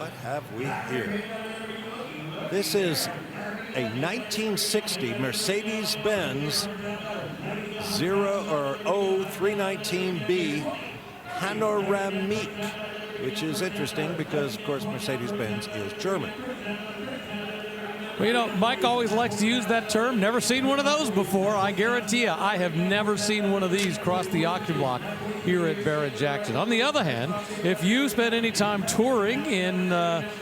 What have we here? This is a 1960 Mercedes-Benz 319B Panoramique, which is interesting because, of course, Mercedes-Benz is German. Well, you know, Mike always likes to use that term. Never seen one of those before. I guarantee you, I have never seen one of these cross the auction block here at Barrett-Jackson. On the other hand, if you spent any time touring in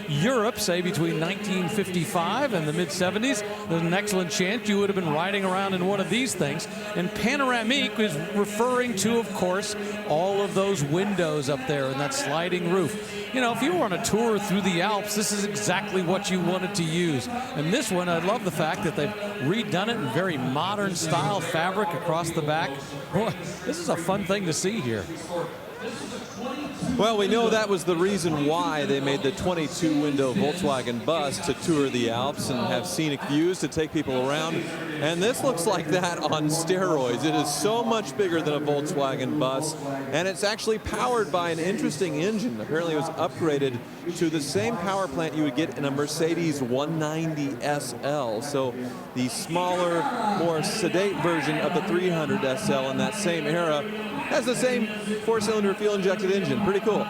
Europe, say between 1955 and the mid-70s, there's an excellent chance you would have been riding around in one of these things. And panoramique is referring to, of course, all of those windows up there and that sliding roof. You know, if you were on a tour through the Alps, this is exactly what you wanted to use. And this one, I love the fact that they've redone it in very modern style fabric across the back. Boy, this is a fun thing to see here. Well, we know that was the reason why they made the 22-window Volkswagen bus to tour the Alps and have scenic views to take people around. And this looks like that on steroids. It is so much bigger than a Volkswagen bus, and it's actually powered by an interesting engine. Apparently it was upgraded to the same power plant you would get in a Mercedes 190 SL. So the smaller, more sedate version of the 300 SL in that same era has the same four-cylinder fuel-injected engine. Pretty cool.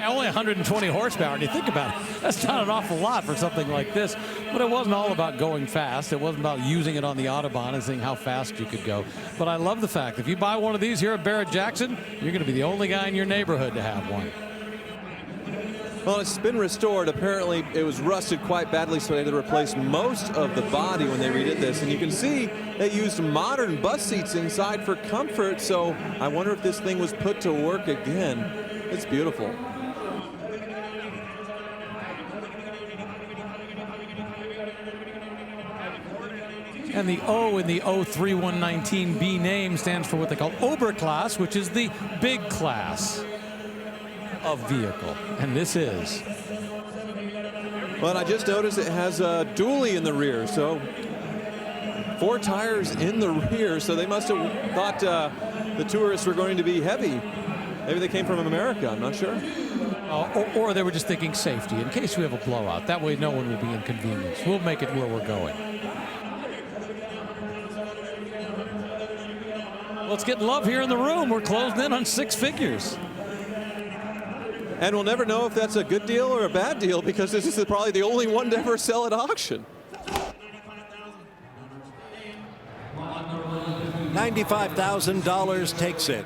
Only 120 horsepower, and you think about it, that's not an awful lot for something like this. But it wasn't all about going fast. It wasn't about using it on the Autobahn and seeing how fast you could go. But I love the fact that if you buy one of these here at Barrett-Jackson, you're going to be the only guy in your neighborhood to have one. Well, it's been restored. Apparently, it was rusted quite badly, so they had to replace most of the body when they redid this. And you can see they used modern bus seats inside for comfort, so I wonder if this thing was put to work again. It's beautiful. And the O in the 03119B name stands for what they call Oberklasse, which is the big class of vehicle, and this is. But I just noticed it has a dually in the rear, so 4 tires in the rear, so they must have thought the tourists were going to be heavy. Maybe they came from America, I'm not sure. Or they were just thinking safety, in case we have a blowout. That way no one will be inconvenienced. We'll make it where we're going. Let's get love here in the room. We're closed in on 6 figures. And we'll never know if that's a good deal or a bad deal because this is probably the only one to ever sell at auction. $95,000 takes it.